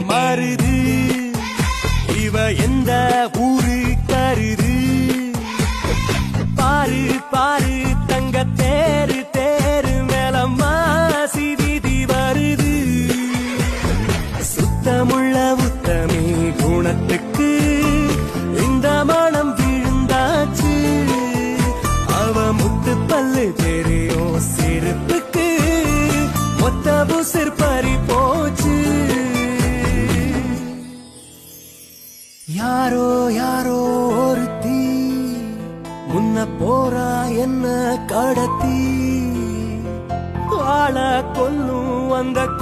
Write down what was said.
மாறுது இவ எந்த ஊரு கருது பாரு பாரு தங்க தேரு தேரு மேல மாசி வீதி வருது சுத்தமுள்ள உத்தமே குணத்துக்கு இந்த மனம் விழுந்தாச்சு அவ முத்து பல்லு தெரியும் சிரிப்புக்கு மொத்த புசிர் பறி போச்சு யாரோ யாரோ ஒருத்தி முன்ன போறா என்ன கடத்தி ஆள கொல்லும் அந்த